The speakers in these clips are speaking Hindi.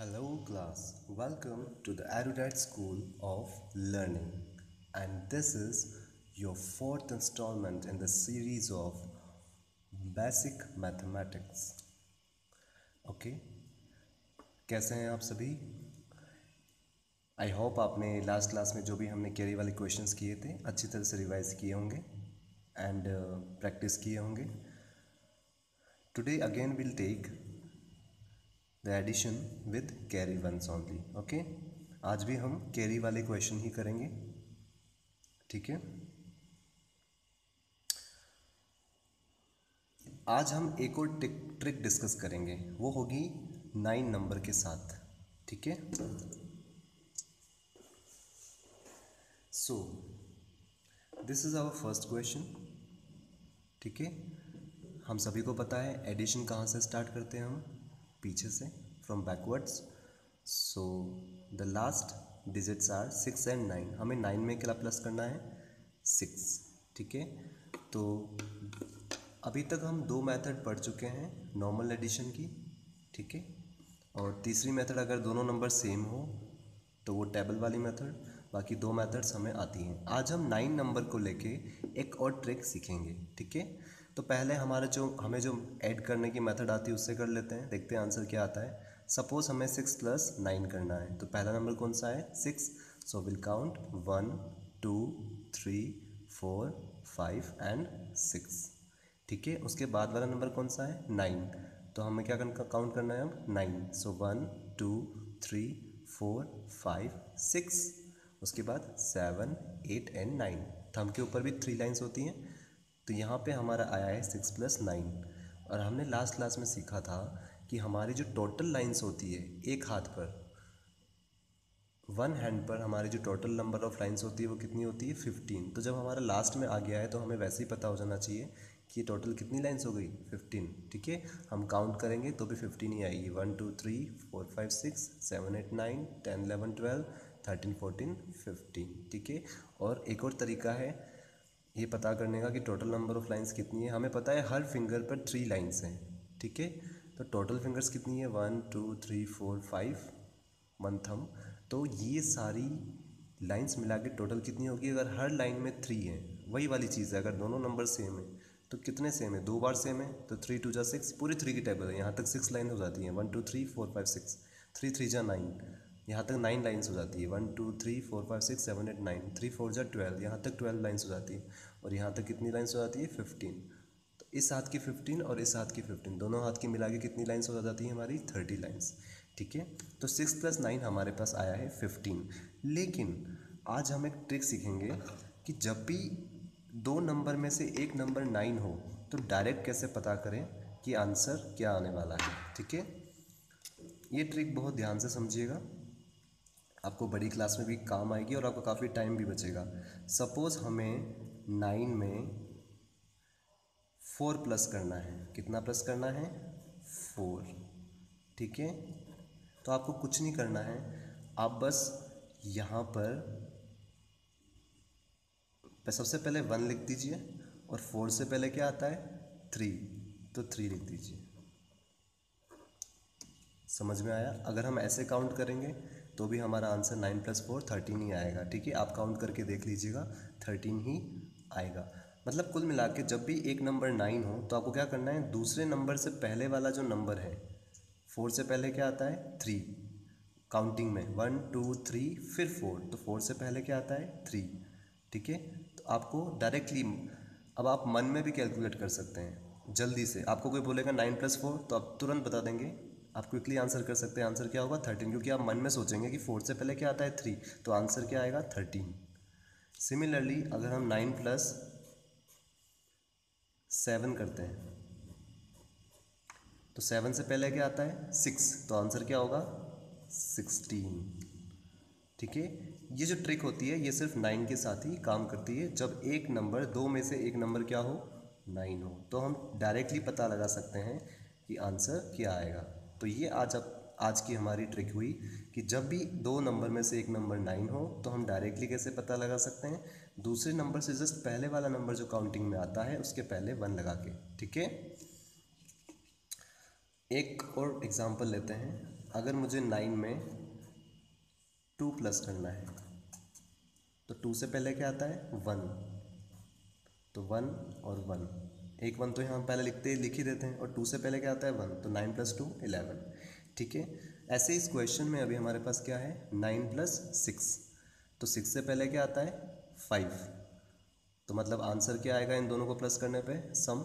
Hello class, welcome to the Erudite School of Learning, and this is your fourth installment in the series of Basic Mathematics. Okay, कैसे हैं आप सभी? आई होप आपने लास्ट क्लास में जो भी हमने कैरी वाले क्वेश्चंस किए थे अच्छी तरह से रिवाइज किए होंगे एंड प्रैक्टिस किए होंगे. Today again we'll take the addition with carry ones only. Okay, आज भी हम कैरी वाले क्वेश्चन ही करेंगे. ठीक है, आज हम एक और ट्रिक डिस्कस करेंगे, वो होगी 9 नंबर के साथ. ठीक है, so this is our first question. ठीक है, हम सभी को पता है एडिशन कहाँ से स्टार्ट करते हैं, हम पीछे से, from backwards. So the last digits are 6 and 9. हमें 9 में क्या प्लस करना है? 6. ठीक है, तो अभी तक हम 2 मेथड पढ़ चुके हैं नॉर्मल एडिशन की. ठीक है, और तीसरी मेथड अगर दोनों नंबर सेम हो तो वो टेबल वाली मेथड. बाकी 2 मेथड्स हमें आती हैं. आज हम 9 नंबर को लेके एक और ट्रिक सीखेंगे. ठीक है, तो पहले हमें जो ऐड करने की मेथड आती है उससे कर लेते हैं, देखते हैं आंसर क्या आता है. सपोज हमें 6 + 9 करना है, तो पहला नंबर कौन सा है? 6. So will count 1 2 3 4 5 and 6. ठीक है, उसके बाद वाला नंबर कौन सा है? 9. तो हमें क्या काउंट करना है अब? 9. सो 1 2 3 4 5 6. उसके बाद 7 8 एंड 9. थंब के ऊपर भी 3 लाइन्स होती हैं. तो यहाँ पे हमारा आया है 6 + 9. और हमने लास्ट क्लास में सीखा था कि हमारी जो टोटल लाइन्स होती है एक हाथ पर, वन हैंड पर हमारी जो टोटल नंबर ऑफ लाइन्स होती है वो कितनी होती है? 15. तो जब हमारा लास्ट में आ गया है तो हमें वैसे ही पता हो जाना चाहिए कि ये टोटल कितनी लाइन्स हो गई? 15. ठीक है, हम काउंट करेंगे तो भी 15 ही आएगी. 1 2 3 4 5 6 7 8 9 10 11 12 13 14 15. ठीक है, और एक और तरीका है ये पता करने का कि टोटल नंबर ऑफ लाइन्स कितनी है. हमें पता है हर फिंगर पर 3 लाइन्स हैं. ठीक है, तो टोटल फिंगर्स कितनी है? 1 2 3 4 5, 1 थंब. तो ये सारी लाइन्स मिला के टोटल कितनी होगी? अगर हर लाइन में 3 है, वही वाली चीज़ है, अगर दोनों नंबर सेम है तो कितने सेम है? 2 बार सेम है, तो 3 2 जा 6, पूरी 3 की टेबल है. यहाँ तक 6 लाइन हो जाती है. 1 2 3 4 5 6, 3 3 जा 9, यहाँ तक 9 लाइन्स हो जाती है. 1 2 3 4 5 6 7 8 9, 3 4 जा 12, यहाँ तक 12 लाइन्स हो जाती है. और यहाँ तक कितनी लाइन्स हो जाती है? 15. तो इस हाथ की 15 और इस हाथ की 15, दोनों हाथ की मिला के कितनी लाइन्स हो जाती है हमारी? 30 लाइन्स. ठीक है, तो 6 + 9 हमारे पास आया है 15. लेकिन आज हम एक ट्रिक सीखेंगे कि जब भी 2 नंबर में से एक नंबर 9 हो तो डायरेक्ट कैसे पता करें कि आंसर क्या आने वाला है. ठीक है, ये ट्रिक बहुत ध्यान से समझिएगा, आपको बड़ी क्लास में भी काम आएगी और आपको काफ़ी टाइम भी बचेगा. सपोज़ हमें 9 में 4 प्लस करना है. कितना प्लस करना है? 4. ठीक है, तो आपको कुछ नहीं करना है, आप बस यहाँ पर सबसे पहले 1 लिख दीजिए और 4 से पहले क्या आता है? 3, तो 3 लिख दीजिए. समझ में आया? अगर हम ऐसे काउंट करेंगे तो भी हमारा आंसर 9 + 4 13 ही आएगा. ठीक है, आप काउंट करके देख लीजिएगा, 13 ही आएगा. मतलब कुल मिला के जब भी एक नंबर 9 हो तो आपको क्या करना है? दूसरे नंबर से पहले वाला जो नंबर है, 4 से पहले क्या आता है? 3. काउंटिंग में 1 2 3 फिर 4, तो 4 से पहले क्या आता है? 3. ठीक है, तो आपको डायरेक्टली, अब आप मन में भी कैलकुलेट कर सकते हैं जल्दी से. आपको कोई बोलेगा 9 + 4 तो आप तुरंत बता देंगे, आप क्विकली आंसर कर सकते हैं. आंसर क्या होगा? 13, क्योंकि आप मन में सोचेंगे कि 4 से पहले क्या आता है? 3, तो आंसर क्या आएगा? 13. सिमिलरली अगर हम 9 + 7 करते हैं तो 7 से पहले क्या आता है? 6, तो आंसर क्या होगा? 16. ठीक है, ये जो ट्रिक होती है ये सिर्फ 9 के साथ ही काम करती है. जब एक नंबर, 2 में से एक नंबर क्या हो? 9 हो, तो हम डायरेक्टली पता लगा सकते हैं कि आंसर क्या आएगा. तो ये आज की हमारी ट्रिक हुई कि जब भी 2 नंबर में से एक नंबर 9 हो तो हम डायरेक्टली कैसे पता लगा सकते हैं? दूसरे नंबर से जस्ट पहले वाला नंबर जो काउंटिंग में आता है उसके पहले 1 लगा के. ठीक है, एक और एग्जाम्पल लेते हैं. अगर मुझे 9 में 2 प्लस करना है तो 2 से पहले क्या आता है 1, तो 1 और 1, एक 1 तो यहाँ पहले लिख ही देते हैं, और 2 से पहले क्या आता है 1, तो 9 + 2 11। ठीक है, ऐसे इस क्वेश्चन में अभी हमारे पास क्या है 9 + 6, तो 6 से पहले क्या आता है 5, तो मतलब आंसर क्या आएगा इन दोनों को प्लस करने पे सम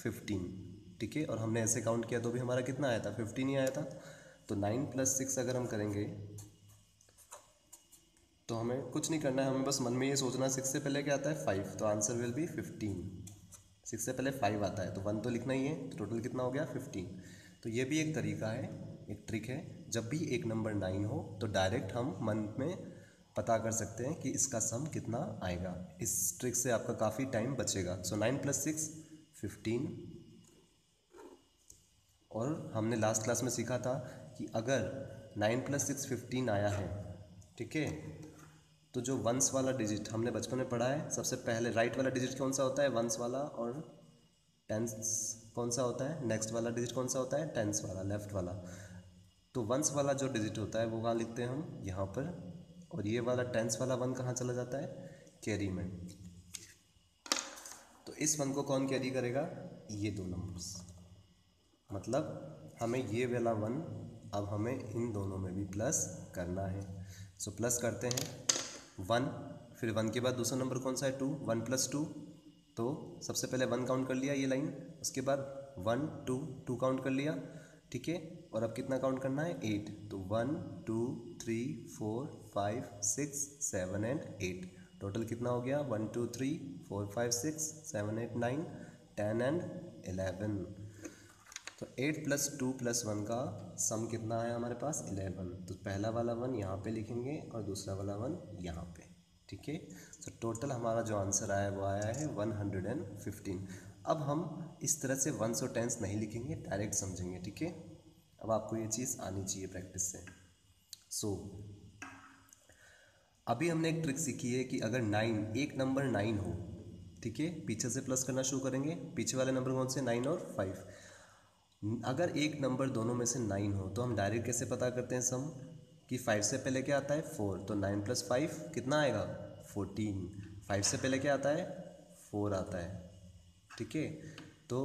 15। ठीक है, और हमने ऐसे काउंट किया तो भी हमारा कितना आया था 15 ही आया था। तो 9 + 6 अगर हम करेंगे तो हमें कुछ नहीं करना है, हमें बस मन में ये सोचना 6 से पहले क्या आता है 5, तो आंसर विल बी 15। 6 से पहले 5 आता है तो 1 तो लिखना ही है, तो टोटल कितना हो गया 15। तो ये भी एक तरीका है, एक ट्रिक है, जब भी एक नंबर 9 हो तो डायरेक्ट हम मन में पता कर सकते हैं कि इसका सम कितना आएगा। इस ट्रिक से आपका काफ़ी टाइम बचेगा। सो 9 + 6 15। और हमने लास्ट क्लास में सीखा था कि अगर 9 + 6 15 आया है, ठीक है, तो जो वंस वाला डिजिट हमने बचपन में पढ़ा है, सबसे पहले राइट वाला डिजिट कौन सा होता है वंस वाला, और टेंस कौन सा होता है, नेक्स्ट वाला डिजिट कौन सा होता है टेंस वाला, लेफ्ट वाला। तो वंस वाला जो डिजिट होता है वो कहाँ लिखते हैं हम यहाँ पर, और ये वाला टेंस वाला 1 कहाँ चला जाता है कैरी में। तो इस 1 को कौन कैरी करेगा, ये दो नंबर्स, मतलब हमें ये वाला 1 अब हमें इन दोनों में भी प्लस करना है। सो प्लस करते हैं 1, फिर 1 के बाद दूसरा नंबर कौन सा है 2, 1 + 2, तो सबसे पहले 1 काउंट कर लिया ये लाइन, उसके बाद 1 2 2 काउंट कर लिया। ठीक है, और अब कितना काउंट करना है 8, तो 1 2 3 4 5 6 7 एंड 8, टोटल कितना हो गया 1 2 3 4 5 6 7 8 9 10 एंड 11। तो 8 + 2 + 1 का सम कितना है हमारे पास 11, तो पहला वाला 1 यहाँ पे लिखेंगे और दूसरा वाला 1 यहाँ पे। ठीक है, तो टोटल हमारा जो आंसर आया वो आया है 115। अब हम इस तरह से वंस और टेंस नहीं लिखेंगे, डायरेक्ट समझेंगे। ठीक है, अब आपको ये चीज़ आनी चाहिए प्रैक्टिस से। सो अभी हमने एक ट्रिक सीखी है कि अगर 9 एक नंबर 9 हो, ठीक है, पीछे से प्लस करना शुरू करेंगे, पीछे वाले नंबर कौन से 9 और 5। अगर एक नंबर दोनों में से 9 हो तो हम डायरेक्ट कैसे पता करते हैं सम, कि 5 से पहले क्या आता है 4, तो 9 + 5 कितना आएगा 14। 5 से पहले क्या आता है 4 आता है। ठीक है, तो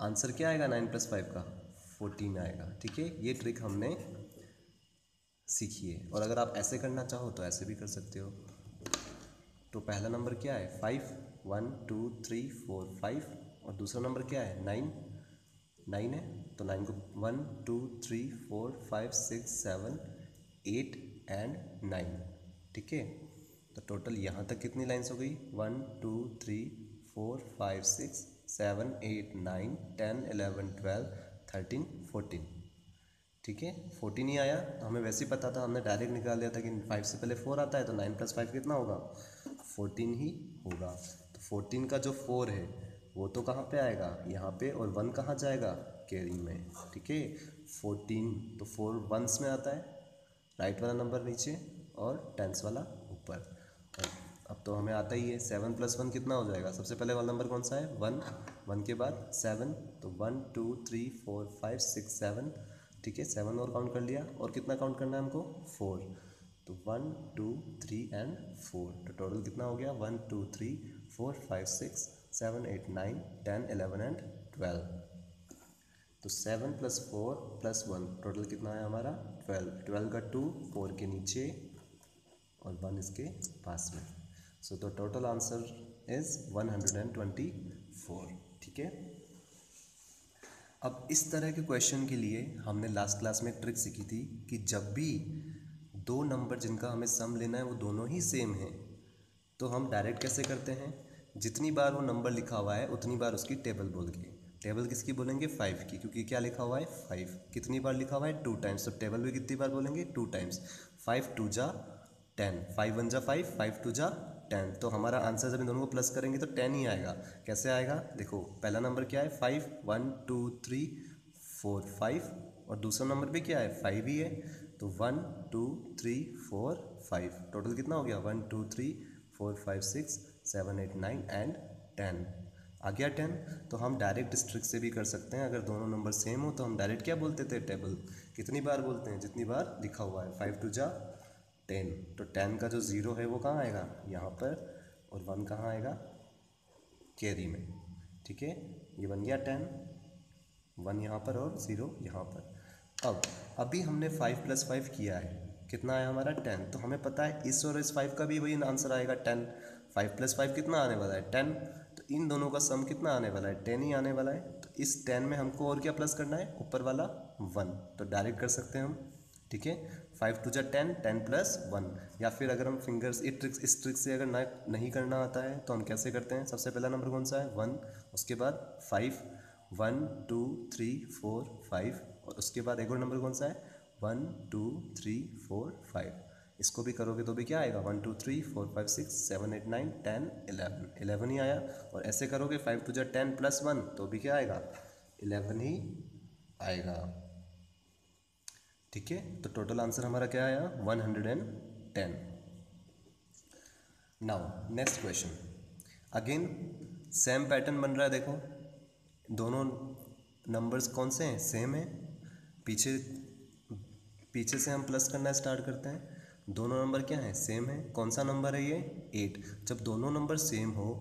आंसर क्या आएगा 9 + 5 का 14 आएगा। ठीक है, ये ट्रिक हमने सीखी है, और अगर आप ऐसे करना चाहो तो ऐसे भी कर सकते हो। तो पहला नंबर क्या है 5, 1 2 3 4 5, और दूसरा नंबर क्या है 9 है, तो 9 को 1 2 3 4 5 6 7 8 एंड 9। ठीक है, तो टोटल यहाँ तक कितनी लाइन्स हो गई 1 2 3 4 5 6 7 8 9 10 11 12 13 14। ठीक है, 14 ही आया, तो हमें वैसे ही पता था, हमने डायरेक्ट निकाल लिया था कि 5 से पहले 4 आता है, तो 9 + 5 कितना होगा 14 ही होगा। तो 14 का जो 4 है वो तो कहाँ पे आएगा यहाँ पे, और 1 कहाँ जाएगा कैरी में। ठीक है, 14, तो 4 वंस में आता है, राइट वाला नंबर नीचे और टेंस वाला ऊपर। अब तो हमें आता ही है 7 + 1 कितना हो जाएगा, सबसे पहले वाला नंबर कौन सा है 1, 1 के बाद 7, तो 1 2 3 4 5 6 7। ठीक है, 7 और काउंट कर लिया, और कितना काउंट करना है हमको 4, तो 1 2 3 एंड 4, तो टोटल कितना हो गया 1 2 3 4 5 6 7 8 9 10 11 एंड 12। तो 7 + 4 + 1 टोटल कितना है हमारा 12, 12 का 2 4 के नीचे और 1 इसके पास में। सो तो टोटल आंसर इज 124। ठीक है, अब इस तरह के क्वेश्चन के लिए हमने लास्ट क्लास में एक ट्रिक सीखी थी कि जब भी दो नंबर जिनका हमें सम लेना है वो दोनों ही सेम हैं, तो हम डायरेक्ट कैसे करते हैं, जितनी बार वो नंबर लिखा हुआ है उतनी बार उसकी टेबल बोल के, टेबल किसकी बोलेंगे 5 की, क्योंकि क्या लिखा हुआ है 5, कितनी बार लिखा हुआ है 2 टाइम्स, तो टेबल भी कितनी बार बोलेंगे 2 टाइम्स। 5 2 जा 10, 5 1 जा 5, 5 2 जा 10, तो हमारा आंसर जब इन दोनों को प्लस करेंगे तो 10 ही आएगा। कैसे आएगा देखो, पहला नंबर क्या है 5, 1 2 3 4 5, और दूसरा नंबर भी क्या है 5 ही है, तो 1 2 3 4 5, टोटल कितना हो गया 1 2 3 4 5 6 7 8 9 एंड 10। आ गया 10। तो हम डायरेक्ट इस ट्रिक से भी कर सकते हैं, अगर दोनों नंबर सेम हो तो हम डायरेक्ट क्या बोलते थे, टेबल। कितनी बार बोलते हैं, जितनी बार लिखा हुआ है। 5 2 जा 10, तो 10 का जो ज़ीरो है वो कहाँ आएगा, यहाँ पर, और 1 कहाँ आएगा, कैरी में। ठीक है, ये बन गया 10, 1 यहाँ पर और 0 यहाँ पर। अब अभी हमने 5 + 5 किया है, कितना आया हमारा 10। तो हमें पता है इस और इस 5 का भी वही आंसर आएगा 10। 5 + 5 कितना आने वाला है, 10। तो इन दोनों का सम कितना आने वाला है, 10 ही आने वाला है। तो इस 10 में हमको और क्या प्लस करना है, ऊपर वाला 1। तो डायरेक्ट कर सकते हैं हम। ठीक है, 5 2 जा 10, 10 + 1। या फिर अगर हम फिंगर्स इस ट्रिक से अगर नहीं करना आता है तो हम कैसे करते हैं, सबसे पहला नंबर कौन सा है, 1, उसके बाद 5, 1 2 3 4 5, और उसके बाद एक और नंबर कौन सा है, 1 2 3 4 5। इसको भी करोगे तो भी क्या आएगा, 1 2 3 4 5 6 7 8 9 10 11, 11 ही आया। और ऐसे करोगे 5 2 जा 10 + 1, तो भी क्या आएगा, 11 ही आएगा। ठीक है, तो टोटल आंसर हमारा क्या आया, 110। Now next question, again same pattern बन रहा है। देखो दोनों नंबर्स कौन से हैं, सेम है। पीछे पीछे से हम प्लस करना स्टार्ट करते हैं। दोनों नंबर क्या है, सेम है। कौन सा नंबर है ये, 8। जब दोनों नंबर सेम हो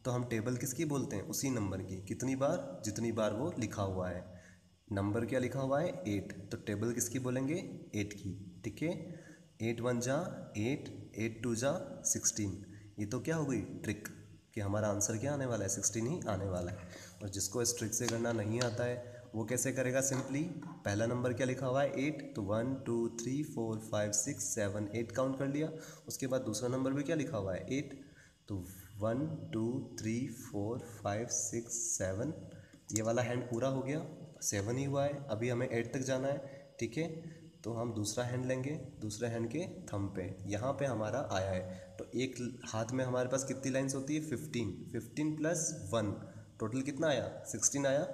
तो हम टेबल किसकी बोलते हैं, उसी नंबर की। कितनी बार, जितनी बार वो लिखा हुआ है। नंबर क्या लिखा हुआ है, 8, तो टेबल किसकी बोलेंगे, 8 की। ठीक है, 8 1 जा 8, 8 2 जा 16। ये तो क्या हो गई ट्रिक, कि हमारा आंसर क्या आने वाला है, 16 ही आने वाला है। और जिसको इस ट्रिक से करना नहीं आता है वो कैसे करेगा, सिंपली पहला नंबर क्या लिखा हुआ है, 8, तो 1 2 3 4 5 6 7 8 काउंट कर लिया। उसके बाद दूसरा नंबर भी क्या लिखा हुआ है, 8, तो 1 2 3 4 5 6 7, ये वाला हैंड पूरा हो गया, 7 ही हुआ है। अभी हमें 8 तक जाना है। ठीक है, तो हम दूसरा हैंड लेंगे, दूसरे हैंड के थंब पे, यहाँ पे हमारा आया है। तो एक हाथ में हमारे पास कितनी लाइंस होती है, 15, 15 + 1, टोटल कितना आया, 16 आया।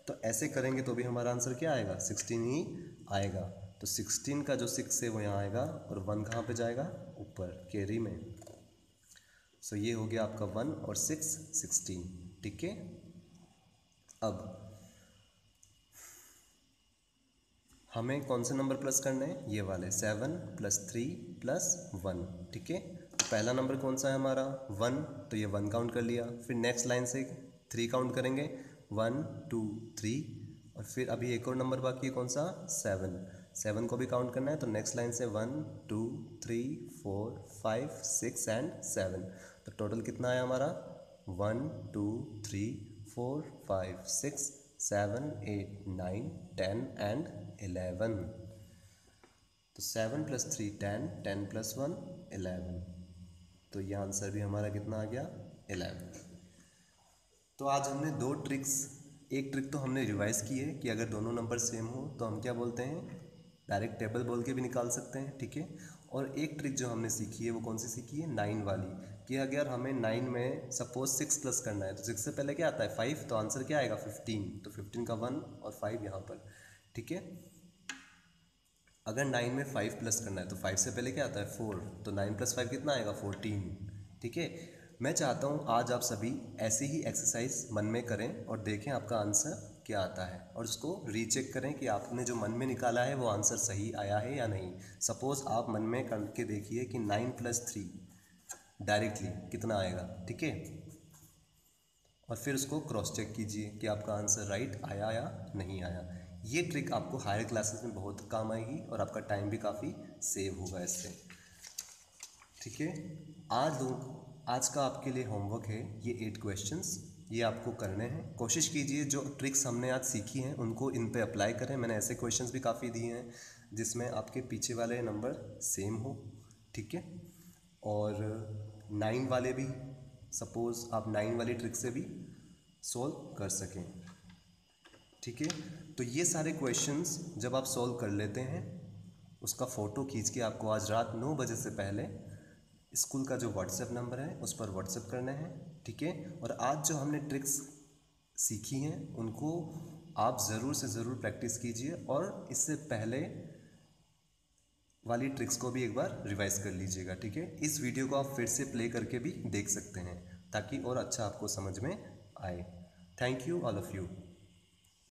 तो ऐसे करेंगे तो भी हमारा आंसर क्या आएगा, 16 ही आएगा। तो 16 का जो 6 है वो यहाँ आएगा, और 1 कहाँ पे जाएगा, ऊपर कैरी में। सो ये हो गया आपका 1 और 6 16। ठीक है, अब हमें कौन से नंबर प्लस करने हैं, ये वाले 7 + 3 + 1। ठीक है, तो पहला नंबर कौन सा है हमारा, 1, तो ये 1 काउंट कर लिया। फिर नेक्स्ट लाइन से 3 काउंट करेंगे, 1 2 3, और फिर अभी एक और नंबर बाकी है, कौन सा, 7, 7 को भी काउंट करना है। तो नेक्स्ट लाइन से 1 2 3 4 5 6 एंड 7। तो टोटल कितना आया हमारा, 1 2 3 4 5 6 7 8 9 10 एंड 11। तो 7 + 3 10, 10 + 1 11। तो ये आंसर भी हमारा कितना आ गया, 11। तो आज हमने दो ट्रिक्स, एक ट्रिक तो हमने रिवाइज की है कि अगर दोनों नंबर सेम हो तो हम क्या बोलते हैं, डायरेक्ट टेबल बोल के भी निकाल सकते हैं। ठीक है, और एक ट्रिक जो हमने सीखी है वो कौन सी सीखी है, 9 वाली, कि अगर हमें 9 में सपोज 6 प्लस करना है तो 6 से पहले क्या आता है, 5, तो आंसर क्या आएगा, 15। तो 15 का 1 और 5 यहाँ पर। ठीक है, अगर 9 में 5 प्लस करना है तो 5 से पहले क्या आता है, 4, तो 9 + 5 कितना आएगा, 14। ठीक है, मैं चाहता हूँ आज आप सभी ऐसी ही एक्सरसाइज मन में करें और देखें आपका आंसर क्या आता है, और उसको रीचेक करें कि आपने जो मन में निकाला है वो आंसर सही आया है या नहीं। सपोज़ आप मन में करके देखिए कि 9 + 3 डायरेक्टली कितना आएगा। ठीक है, और फिर उसको क्रॉस चेक कीजिए कि आपका आंसर राइट आया या नहीं आया। ये ट्रिक आपको हायर क्लासेस में बहुत काम आएगी और आपका टाइम भी काफ़ी सेव होगा इससे। ठीक है, आज का आपके लिए होमवर्क है ये 8 क्वेश्चंस, ये आपको करने हैं। कोशिश कीजिए जो ट्रिक्स हमने आज सीखी हैं उनको इन पे अप्लाई करें। मैंने ऐसे क्वेश्चंस भी काफ़ी दिए हैं जिसमें आपके पीछे वाले नंबर सेम हो। ठीक है, और 9 वाले भी, सपोज़ आप 9 वाली ट्रिक से भी सॉल्व कर सकें। ठीक है, तो ये सारे क्वेश्चंस जब आप सॉल्व कर लेते हैं उसका फ़ोटो खींच के आपको आज रात 9 बजे से पहले स्कूल का जो व्हाट्सएप नंबर है उस पर व्हाट्सएप करना है। ठीक है, और आज जो हमने ट्रिक्स सीखी हैं उनको आप ज़रूर से ज़रूर प्रैक्टिस कीजिए, और इससे पहले वाली ट्रिक्स को भी एक बार रिवाइज कर लीजिएगा। ठीक है, इस वीडियो को आप फिर से प्ले करके भी देख सकते हैं ताकि और अच्छा आपको समझ में आए। Thank you all of you.